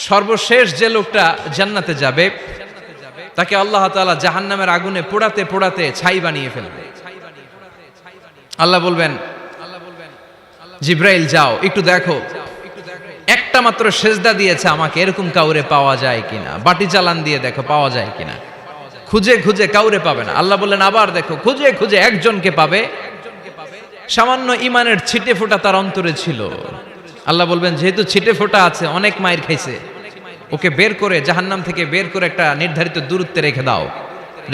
সর্বশেষ যে লোকটা জান্নাতে যাবে তাকে আল্লাহ তাআলা জাহান্নামের আগুনে পোড়াতে পোড়াতে ছাই বানিয়ে ফেলবে। আল্লাহ বলবেন, জিব্রাইল যাও একটু দেখো, একটা মাত্র সেজদা দিয়েছে আমাকে, এরকম কাউরে পাওয়া যায় কিনা। বাটি চালান দিয়ে দেখো পাওয়া যায় কিনা। খুঁজে খুঁজে কাউরে পাবে না। আল্লাহ বললেন আবার দেখো, খুঁজে খুঁজে একজনকে পাবে, সামান্য ইমানের ছিটে ফোঁটা তার অন্তরে ছিল। আল্লাহ বলবেন যেহেতু ছিটে ফোঁটা আছে, অনেক মায়ের খাইছে, ওকে বের করে জাহান্নাম থেকে বের করে একটা নির্ধারিত দূরত্বে রেখে দাও।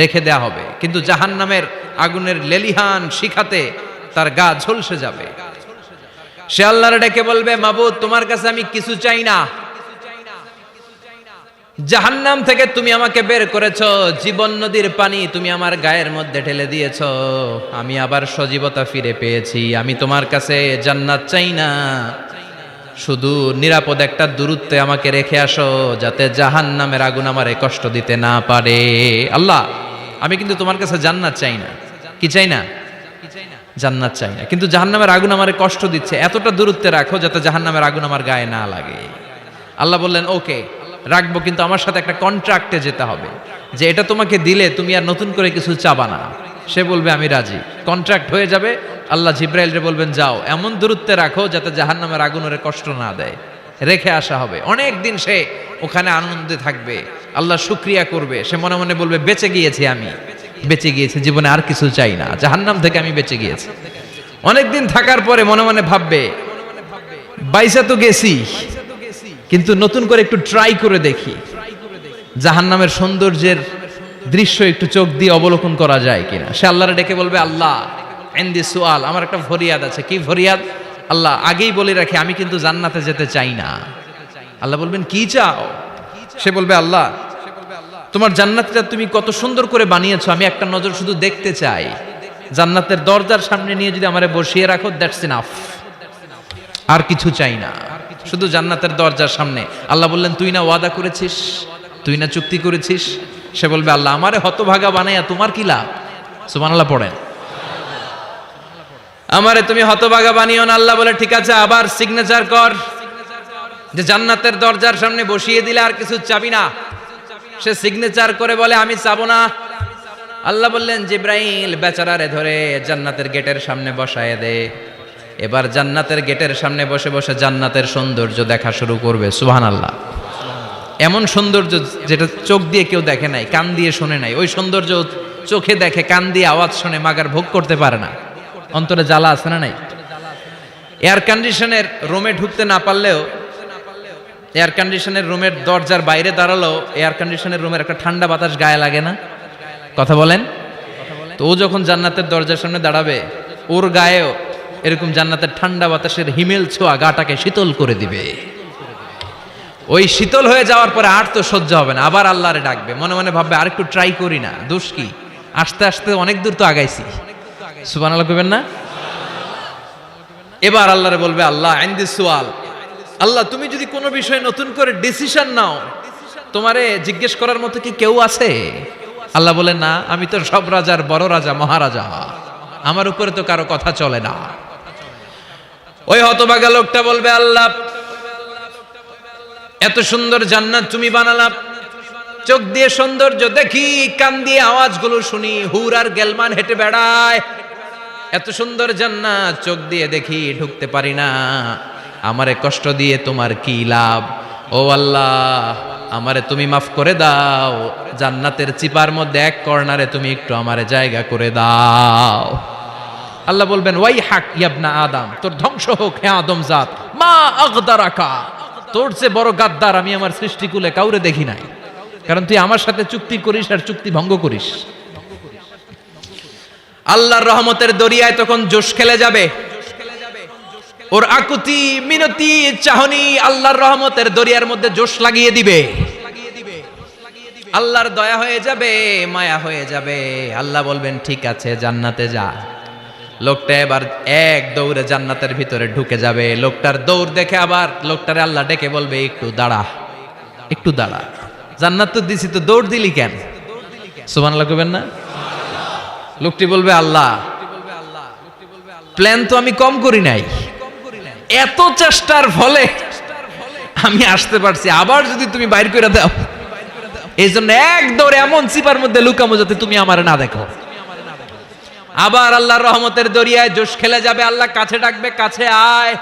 রেখে দেয়া হবে, কিন্তু জাহান্নামের আগুনের লেলিহান শিখাতে তার গা ঝলসে যাবে। সে আল্লাহর ডেকে বলবে, মাবুদ তোমার কাছে আমি কিছু চাই না, জাহান্নাম থেকে তুমি আমাকে বের করেছো, জীবন নদীর পানি তুমি আমার গায়ের মধ্যে ঢেলে দিয়েছো, আমি আবার সজীবতা ফিরে পেয়েছি। আমি তোমার কাছে জান্নাত চাই না, শুধু নিরাপদ একটা দূরত্বে আমাকে রেখে আসো, যাতে জাহান্নামের আগুন আমারে কষ্ট দিতে না পারে। আল্লাহ আমি কিন্তু তোমার কাছে জান্নাত চাই না। কি চাই না? জান্নাত চাই না, কিন্তু জাহান্নামের আগুন আমারে কষ্ট দিচ্ছে, এতটা দূরত্বে রাখো যাতে জাহান্নামের আগুন আমার গায়ে না লাগে। আল্লাহ বললেন ওকে রাখবো, কিন্তু আমার সাথে একটা কন্ট্রাক্টে যেতে হবে, যে এটা তোমাকে দিলে তুমি আর নতুন করে কিছু চাবা না। সে বলবে আমি রাজি, কন্ট্রাক্ট হয়ে যাবে। আল্লাহ জিব্রাইলরে বলবেন যাও এমন দূরত্বে রাখো যাতে জাহান্নামের আগুন ওরে কষ্ট না দেয়। রেখে আসা হবে, অনেক দিন সে ওখানে আনন্দে থাকবে, আল্লাহ শুকরিয়া করবে। সে মনে মনে বলবে বেঁচে গিয়েছি, আমি বেঁচে গিয়েছি, জীবনে আর কিছু চাই না, জাহান্নাম থেকে আমি বেঁচে গিয়েছি। অনেকদিন থাকার পরে মনে মনে ভাববে বাইসা তো গেছি, কিন্তু নতুন করে একটু ট্রাই করে দেখি, জাহান্নামের সৌন্দর্যের দৃশ্য একটু চোখ দিয়ে অবলোকন করা যায় কিনা। সে আল্লাহরে ডেকে বলবে আল্লাহ ইনদি সুআল, আমার একটা ফরিয়াদ আছে। কি ফরিয়াদ? আল্লাহ আগেই বলে রাখি আমি কিন্তু জান্নাতে যেতে চাই না। আল্লাহ বলবেন কি চাও? সে বলবে আল্লাহ তোমার জান্নাতটা তুমি কত সুন্দর করে বানিয়েছো, আমি একটা নজর শুধু দেখতে চাই। জান্নাতের দরজার সামনে নিয়ে যদি আমারে বসিয়ে রাখো, দ্যাটস ইনাফ, আর কিছু চাই না, শুধু জান্নাতের দরজার সামনে। আল্লাহ বললেন তুই না ওয়াদা করেছিস, তুই না চুক্তি করেছিস। সে বলবে আল্লাহ আমারে হতভাগা বানাইয়া তোমার কি লাভ? সুবহানাল্লাহ পড়েন। আমারে তুমি হতভাগা বানিও না। আল্লাহ বলে ঠিক আছে, আবার সিগনেচার কর যে জান্নাতের দরজার সামনে বসিয়ে দিলে আর কিছু চাবি না। সে সিগনেচার করে বলে আমি চাবো না। আল্লাহ বললেন জিব্রাইল বেচারারে ধরে জান্নাতের গেটের সামনে বসায় দে। এবার জান্নাতের গেটের সামনে বসে বসে জান্নাতের সৌন্দর্য দেখা শুরু করবে। সুবহানাল্লাহ। এমন সৌন্দর্য যেটা চোখ দিয়ে কেউ দেখে নাই, কান দিয়ে শোনে নাই। ওই সৌন্দর্য চোখে দেখে, কান দিয়ে আওয়াজ শুনে, মাগার ভোগ করতে পারে না। অন্তরে জ্বালা আছে না নাই? এয়ার কন্ডিশনের রুমে ঢুকতে না পারলেও, এয়ার কন্ডিশনের রুমের দরজার বাইরে দাঁড়ালো, এয়ার কন্ডিশনের রুমের একটা ঠান্ডা বাতাস গায়ে লাগে না? কথা বলেন তো। ও যখন জান্নাতের দরজার সামনে দাঁড়াবে, ওর গায়েও এরকম জান্নাতের ঠান্ডা বাতাসের হিমেল ছোঁয়া গাটাকে শীতল করে দিবে। ওই শীতল হয়ে যাওয়ার পরে আর তো সহ্য হবে না, আবার আল্লাহরে ডাকবে। মনে মনে ভাববে আর একটু ট্রাই করি না, দোষ কি, আস্তে আস্তে অনেক দূর তো আগাইছি। সুবহানাল্লাহ কইবেন না? এবার আল্লাহরে বলবে আল্লাহ ইনদি সুআল, আল্লাহ তুমি যদি কোনো বিষয়ে নতুন করে ডিসিশন নাও, তোমারে জিজ্ঞেস করার মতো কি কেউ আছে? আল্লাহ বলে না, আমি তো সব রাজার বড় রাজা, মহারাজা, আমার উপরে তো কারো কথা চলে না। ওই হতভাগা লোকটা বলবে আল্লাহ এত সুন্দর জান্নাত তুমি বানালা, চোখ দিয়ে সৌন্দর্য দেখি, কান দিয়ে আওয়াজগুলো শুনি, হুর আর গেলমান হেঁটে বেড়ায়, এত সুন্দর জান্নাত চোখ দিয়ে দেখি, ঢুকতে পারি না, আমারে কষ্ট দিয়ে তোমার কি লাভ? ও আল্লাহ আমারে তুমি মাফ করে দাও, জান্নাতের চিপার মধ্যে এক কর্নারে তুমি একটু আমারে জায়গা করে দাও। আল্লাহ বলবেন ওয়াই হাক ইয়াবনা আদম, তোর ধ্বংস হোক হে আদম জাত, মা আগদারাকা, তোর চেয়ে বড় গাদ্দার আমি আমার সৃষ্টিকুলে কাউরে দেখি নাই, কারণ তুই আমার সাথে চুক্তি করিস আর চুক্তি ভঙ্গ করিস। আল্লাহর রহমতের দরিয়ায় তখন জোশ খেলে যাবে, ওর আকুতি মিনতি চাহনি আল্লাহর রহমতের দরিয়ার মধ্যে জোশ লাগিয়ে দিবে। আল্লাহর দয়া হয়ে যাবে, মায়া হয়ে যাবে। আল্লাহ বলবেন ঠিক আছে জান্নাতে যা। লোকটা এবার এক দৌড়ে জান্নাতের ভিতরে ঢুকে যাবে। লোকটার দৌড় দেখে আবার লোকটারে আল্লাহ ডেকে বলবে একটু দাঁড়া, একটু দাঁড়া, জান্নাত তো দিছি, তো দৌড় দিলি কেন? সুবহানাল্লাহ কইবেন না? লোকটি বলবে আল্লাহ প্ল্যান তো আমি কম করি নাই, এত চেষ্টার ফলে আমি আসতে পারছি, আবার যদি তুমি বাইর করে দাও, এই জন্য এক দৌড়ে এমন চিপার মধ্যে লুকামো যাতে তুমি আমার না দেখো। আবার আল্লাহর রহমতের দরিয়ায় জোশ খেলে যাবে, আল্লাহ কাছে ডাকবে, কাছে আয়,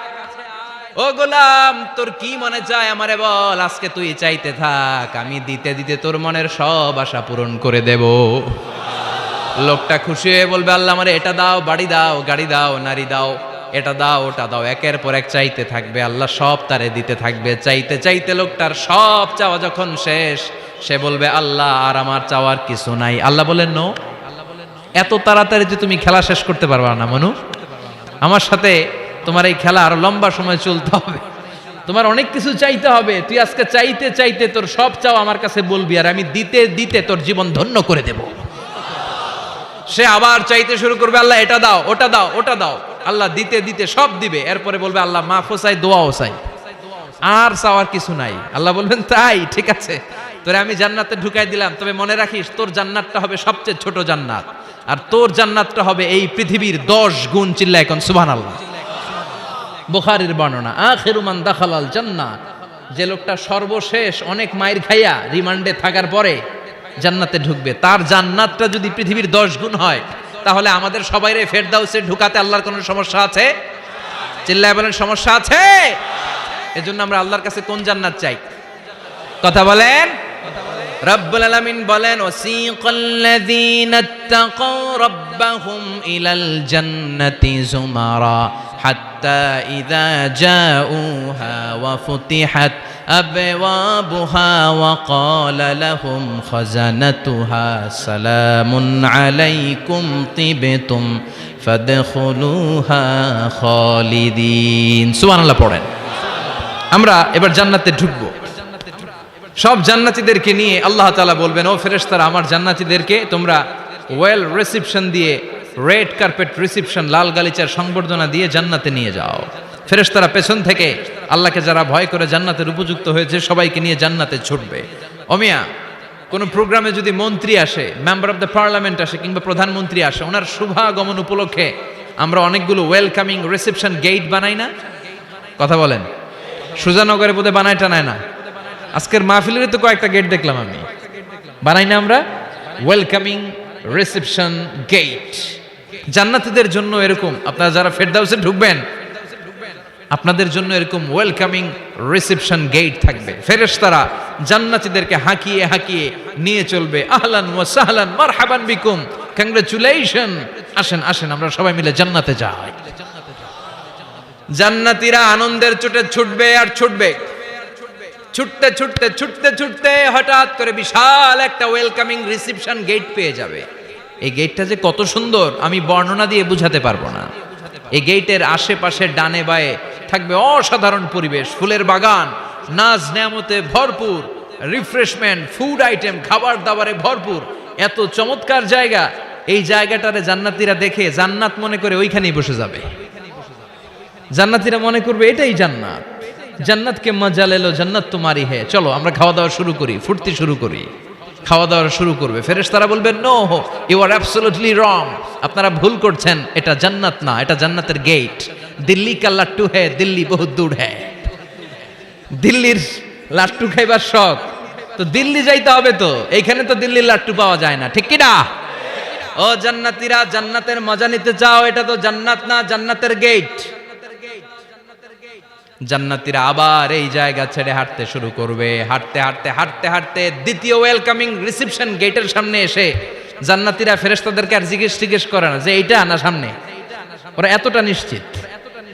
ও গোলাম তোর কি মনে চায় আমারে বল, আজকে তুই চাইতে থাক, আমি দিতে দিতে তোর মনের সব আশা পূরণ করে দেব। লোকটা খুশি হয়ে বলবে, আল্লাহ আমারে এটা দাও, বাড়ি দাও, গাড়ি দাও, নারী দাও, এটা দাও, ওটা দাও, একের পর এক চাইতে থাকবে, আল্লাহ সব তারে দিতে থাকবে। চাইতে চাইতে লোকটার সব চাওয়া যখন শেষ, সে বলবে, আল্লাহ আর আমার চাওয়ার কিছু নাই। আল্লাহ বলেন, নো, এত তাড়াতাড়ি যে তুমি খেলা শেষ করতে পারবা না মনু, আমার সাথে তোমার এই খেলা আরো লম্বা সময় চলতে হবে, তোমার অনেক কিছু চাইতে হবে। তুই আজকে চাইতে চাইতে তোর সব চাও আমার কাছে বলবি, আর আমি দিতে দিতে তোর জীবন ধন্য করে দেব। সে আবার চাইতে শুরু করবে, আল্লাহ এটা দাও, ওটা দাও, ওটা দাও, আল্লাহ দিতে দিতে সব দিবে। এরপরে বলবে, আল্লাহ মাফও চাই, দোয়াও চাই, আর চাওয়ার কিছু নাই। আল্লাহ বলবেন, তাই ঠিক আছে, তোরে আমি জান্নাতে ঢুকাই দিলাম, তবে মনে রাখিস তোর জান্নাতটা হবে সবচেয়ে ছোট জান্নাত, আর তোর জান্নাতটা হবে এই পৃথিবীর 10 গুণ। চিল্লায় এখন সুবহানাল্লাহ। বুখারীর বর্ণনা, আখিরু মান দাখালাল জান্নাহ, যে লোকটা সর্বশেষ অনেক মাইর খাইয়া রিমান্ডে থাকার পরে জান্নাতে ঢুকবে, তার জান্নাতটা যদি পৃথিবীর 10 গুণ হয়, তাহলে আমাদের সবাইরে ফেরদাউসে ঢুকাতে আল্লাহর কোনো সমস্যা আছে? চিল্লায় বলেন, সমস্যা আছে? এজন্য আমরা আল্লাহর কাছে কোন জান্নাত চাই? কথা বলেন। রব্বুল আলামিন বলেন, ওয়াসিকাল্লাযীনা ইত্তাকাউ রাব্বাহুম ইলাল জান্নাতি যুমারা হাত্তা ইযা জাউহা ওয়া ফুতিহাত আবওয়াবুহা ওয়া ক্বালা লাহুম খাজানাতুহা সালামুন আলাইকুম তিবতুম ফাদখুলুহা খালিদিন। সুবহানাল্লাহ পড়েন। আমরা এবার জান্নাতে ঢুকবো। সব জান্নাতীদেরকে নিয়ে আল্লাহ তাআলা বলবেন, ও ফেরেশতারা, আমার জান্নাতীদেরকে তোমরা ওয়েল রিসেপশন দিয়ে, রেড কার্পেট রিসেপশন, লাল গালিচার সংবর্ধনা দিয়ে জান্নাতে নিয়ে যাও। ফেরেশতারা পেছন থেকে আল্লাহকে যারা ভয় করে জান্নাতের উপযুক্ত হয়েছে সবাইকে নিয়ে জান্নাতে ছুটবে। ওমিয়া, কোন প্রোগ্রামে যদি মন্ত্রী আসে, মেম্বার অফ দ্য পার্লামেন্ট আসে, কিংবা প্রধানমন্ত্রী আসে, ওনার শুভাগমন উপলক্ষে আমরা অনেকগুলো ওয়েলকামিং রিসেপশন গেট বানাই না? কথা বলেন। সুজানগরে বোধহয় বানায় টানায় না? আজকের মাহফিলের তো কয়েকটা গেট দেখলাম আমি, বানাই না আমরা? Welcoming reception gate. জান্নাতীদের জন্য এরকম, আপনারা যারা ফেরদাউসে ঢুকবেন আপনাদের জন্য এরকম ওয়েলকামিং রিসেপশন গেট থাকবে। ফেরেশতারা জান্নাতীদেরকে হাঁকিয়ে হাঁকিয়ে নিয়ে চলবে, আহলান ওয়া সাহলান মারহাবান বিকুম, কংগ্রাচুলেশন, আসেন আসেন আমরা সবাই মিলে জান্নাতে যাই। জান্নাতীরা আনন্দের চোটে ছুটবে আর ছুটবে, ছুটতে ছুটতে ছুটতে ছুটতে হঠাৎ করে বিশাল একটা ওয়েলকামিং রিসেপশন গেট পেয়ে যাবে। এই গেটটা যে কত সুন্দর আমি বর্ণনা দিয়ে বুঝাতে পারবো না। এই গেটের আশেপাশে ডানে বায়ে থাকবে অসাধারণ পরিবেশ, ফুলের বাগান, নাজ নেয়ামতে ভরপুর, রিফ্রেশমেন্ট, ফুড আইটেম, খাবার দাবারে ভরপুর, এত চমৎকার জায়গা। এই জায়গাটারে জান্নাতীরা দেখে জান্নাত মনে করে ওইখানেই বসে যাবে। জান্নাতীরা মনে করবে এটাই জান্নাত, জান্নাতকে মজা লেলো, জান্নাত তোমারই হে, চলো আমরা খাওয়া দাওয়া শুরু করি, ফুর্তি শুরু করি। খাওয়া দাওয়া শুরু করবে। ফেরেশতারা বলবেন, no, you are absolutely wrong, আপনারা ভুল করছেন, এটা জান্নাত না, এটা জান্নাতের গেট। দিল্লি কা লাট্টু হে, দিল্লি বহুত দূর হে। দিল্লির লাট্টু খাইবার শখ, তো দিল্লি যাইতে হবে, তো এইখানে তো দিল্লির লাট্টু পাওয়া যায় না, ঠিক কি না? ও জান্নাতীরা, জান্নাতের মজা নিতে চাও? এটা তো জান্নাত না, জান্নাতের গেট। জান্নাতীরা আবার এই জায়গা ছেড়ে হাঁটতে শুরু করবে। হাঁটতে হাঁটতে হাঁটতে হাঁটতে দ্বিতীয় ওয়েলকামিং রিসেপশন গেটের সামনে এসে জান্নাতীরা ফেরেশতাদেরকে আর জিজ্ঞেস করে না যে এইটা না সামনে, ওরা এতটা নিশ্চিত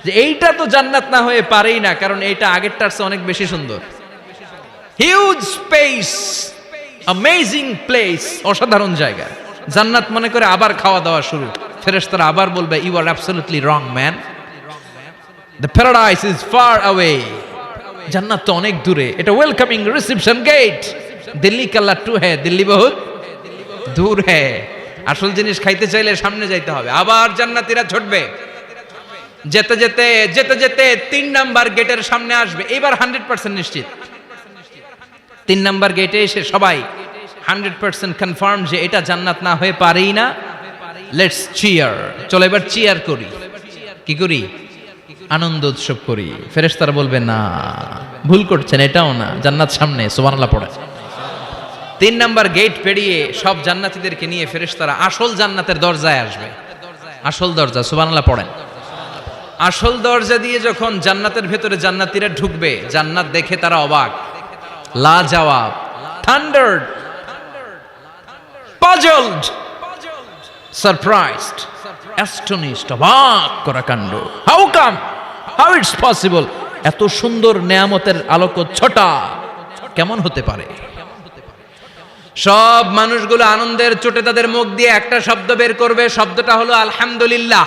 যে এইটা তো জান্নাত না হয়ে পারেই না, কারণ এইটা আগেরটার চেয়ে অনেক বেশি সুন্দর। হিউজ স্পেস, অ্যামেজিং প্লেস, অসাধারণ জায়গা। জান্নাত মনে করে আবার খাওয়া দাওয়া শুরু। ফেরেশতারা আবার বলবে, you are absolutely wrong man, the paradise is far away, জান্নাত তো অনেক দূরে, এটা ওয়েলকামিং রিসেপশন গেট। দিল্লি কা লাট্টু হে, দিল্লি বহুত দূর হে। আসল জিনিস খাইতে চাইলে সামনে যাইতে হবে। আবার জান্নাতীরা ছুটবে, যেতে যেতে যেতে যেতে 3 নাম্বার গেটের সামনে আসবে। এবার 100% নিশ্চিত 3 নাম্বার গেটে এসে সবাই 100% কনফার্ম যে এটা জান্নাত না হয়ে পারেই না। লেটস চিয়ার, চলো এবার চিয়ার করি। কি করি? আনন্দ উৎসব করি, ফেরেশতারা বলবে না, ভুল করছেন, এটাও না, জান্নাত সামনে, সুবহানাল্লাহ পড়ে। 3 নাম্বার গেট পেরিয়ে সব জান্নাতীদেরকে নিয়ে ফেরেশতারা আসল জান্নাতের দরজায় আসবে। আসল দরজা, সুবহানাল্লাহ পড়েন। আসল দরজা দিয়ে যখন জান্নাতের ভেতরে জান্নাতীরা ঢুকবে, জান্নাত দেখে তারা অবাক, লাজবাব, থান্ডার্ড, পাজলড, সারপ্রাইজড, অ্যাস্টনিশড, অবাক করা কাণ্ড। How come, how it's possible, এত সুন্দর নেয়ামতের আলোকচ্ছটা কেমন হতে পারে? সব মানুষগুলো আনন্দের চোটে তাদের মুখ দিয়ে একটা শব্দ বের করবে, শব্দটা হলো আলহামদুলিল্লাহ।